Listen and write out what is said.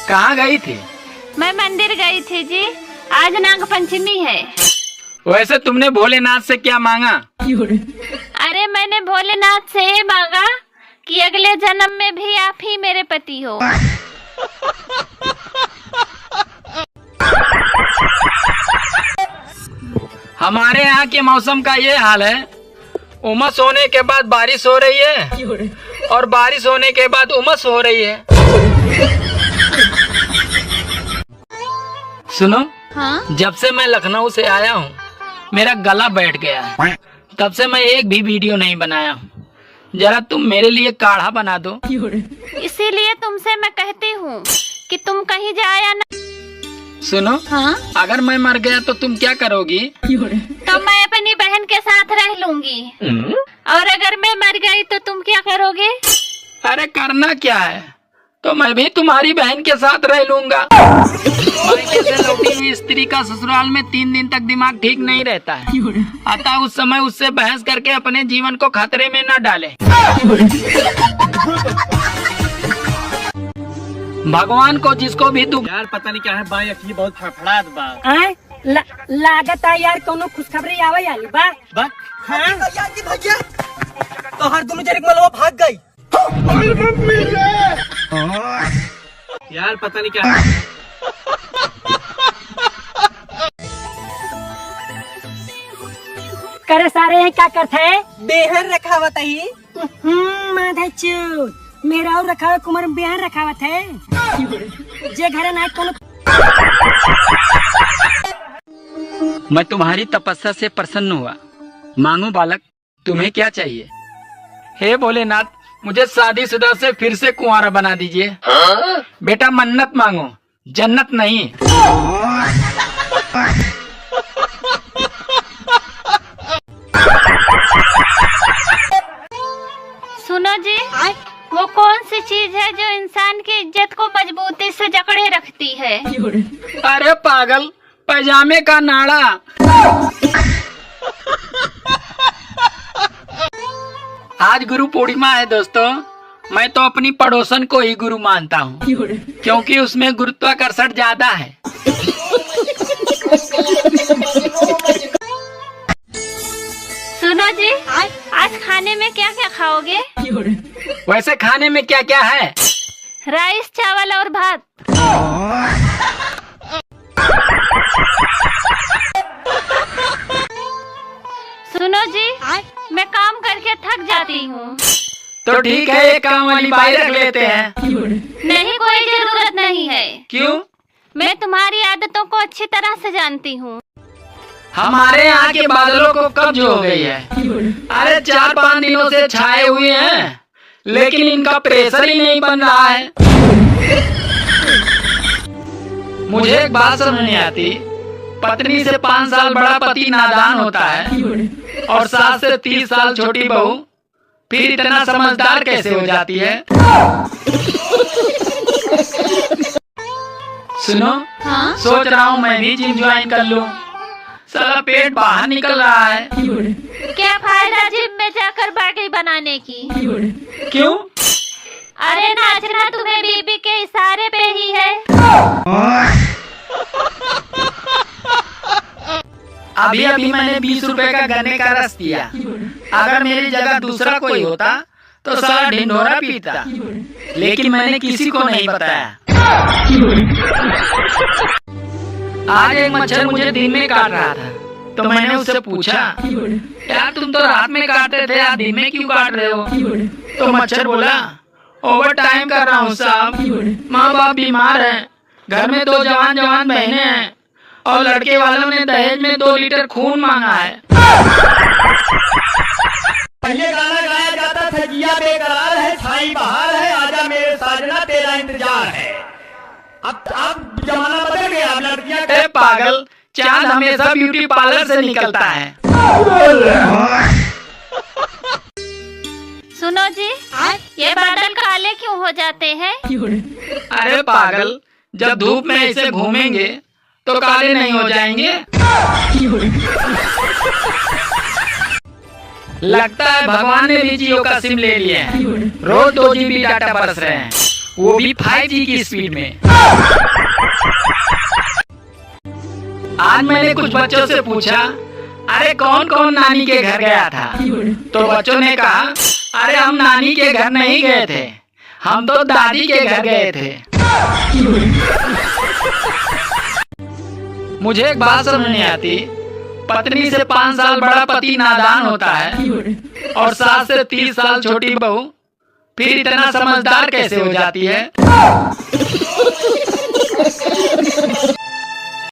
कहाँ गई थी? मैं मंदिर गई थी जी, आज नाग पंचमी है। वैसे तुमने भोलेनाथ से क्या मांगा? अरे मैंने भोलेनाथ से ये मांगा कि अगले जन्म में भी आप ही मेरे पति हो। हमारे यहाँ के मौसम का ये हाल है, उमस होने के बाद बारिश हो रही है और बारिश होने के बाद उमस हो रही है। सुनो, हाँ? जब से मैं लखनऊ से आया हूँ मेरा गला बैठ गया है, तब से मैं एक भी वीडियो नहीं बनाया हूँ। जरा तुम मेरे लिए काढ़ा बना दो। इसीलिए तुमसे मैं कहती हूँ कि तुम कहीं जाया ना। सुनो, हाँ? अगर मैं मर गया तो तुम क्या करोगी? तो मैं अपनी बहन के साथ रह लूंगी। और अगर मैं मर गई तो तुम क्या करोगे? अरे करना क्या है, तो मैं भी तुम्हारी बहन के साथ रह लूंगा। मायके से लौटी हुई स्त्री का ससुराल में 3 दिन तक दिमाग ठीक नहीं रहता है, अतः उस समय उससे बहस करके अपने जीवन को खतरे में न डाले। भगवान को जिसको भी तू यार पता नहीं क्या है बा, ये बहुत फड़फड़ात बा। लागत है यार कोनो खुशखबरी आवे यानी बा। हाँ? भैया तो हर दोनों जरिक मलवा भाग गई। यार पता नहीं क्या है। करे सारे हैं क्या करते हैं? बेहन रखा हुआ ही। माधा चूत मेरा और रखा हुआ कुमार बिहार रखा हुआ थे। जे घर ना कोनो। मैं तुम्हारी तपस्या से प्रसन्न हुआ। मांगो बालक, तुम्हें क्या चाहिए? हे भोलेनाथ, मुझे शादीशुदा से फिर से कुंवारा बना दीजिए। बेटा मन्नत मांगो, जन्नत नहीं। सुनो जी, वो कौन सी चीज है जो इंसान की इज्जत को मजबूती से जकड़े रखती है? अरे पागल, पैजामे का नाड़ा। आज गुरु पूर्णिमा है दोस्तों। मैं तो अपनी पड़ोसन को ही गुरु मानता हूँ, क्योंकि उसमें गुरुत्वाकर्षण ज्यादा है। सुनो जी, आज खाने में क्या क्या खाओगे? वैसे खाने में क्या क्या है? राइस, चावल और भात। सुनो जी, मैं काम करके थक जाती हूँ। तो ठीक है, एक काम वाली बाई रख लेते हैं। नहीं, कोई जरूरत नहीं है। क्यों? मैं तुम्हारी आदतों को अच्छी तरह से जानती हूँ। हमारे यहाँ के बादलों को कब्ज हो गई है। अरे 4-5 दिनों से छाए हुए हैं, लेकिन इनका प्रेशर ही नहीं बन रहा है। मुझे एक बात समझ नहीं आती, पत्नी से 5 साल बड़ा पति नादान होता है और सास से 30 साल छोटी बहू फिर इतना समझदार कैसे हो जाती है? सुनो, हाँ? सोच रहा हूँ मैं भी जिम ज्वाइन कर लूँ। साला पेट बाहर निकल रहा है। क्या फायदा जिम में जाकर बॉडी बनाने की? क्यों? अरे नाचना तुम्हें बीबी के इशारे पे ही है। अभी अभी मैंने 20 रुपए का गन्ने का रस पिया। अगर मेरी जगह दूसरा कोई होता तो साला ढिंढोरा पीता, लेकिन मैंने किसी को नहीं बताया। आज एक मच्छर मुझे दिन में काट रहा था, तो मैंने उससे पूछा, यार तुम तो रात में काटते थे, आज दिन में क्यों काट रहे हो? तो मच्छर बोला, ओवर टाइम कर रहा हूँ साहब, माँ बाप बीमार हैं, घर में 2 जवान जवान बहनें हैं और लड़के वालों ने दहेज में 2 लीटर खून मांगा है। पहले गाना गाया जाता था, जिया बेकरार है, छाई बहार है, आजा मेरे साजना तेरा इंतजार है। अब जमाना बदल गया, अब लड़कियां। पागल, चांद हमेशा ब्यूटी पार्लर से निकलता है। सुनो जी, ये बादल काले क्यों हो जाते हैं? अरे पागल, जब धूप में ऐसे घूमेंगे तो काले नहीं हो जाएंगे? लगता है भगवान ने भी जियो का सिम ले लिया है, रोज 2 GB डाटा बरस रहे हैं। वो भी 5G की स्पीड में। आज मैंने कुछ बच्चों से पूछा, अरे कौन कौन नानी के घर गया था? तो बच्चों ने कहा, अरे हम नानी के घर नहीं गए थे, हम तो दादी के घर गए थे। मुझे एक बात समझ नहीं आती, पत्नी से 5 साल बड़ा पति नादान होता है और सास से 30 साल छोटी बहू फिर इतना समझदार कैसे हो जाती है?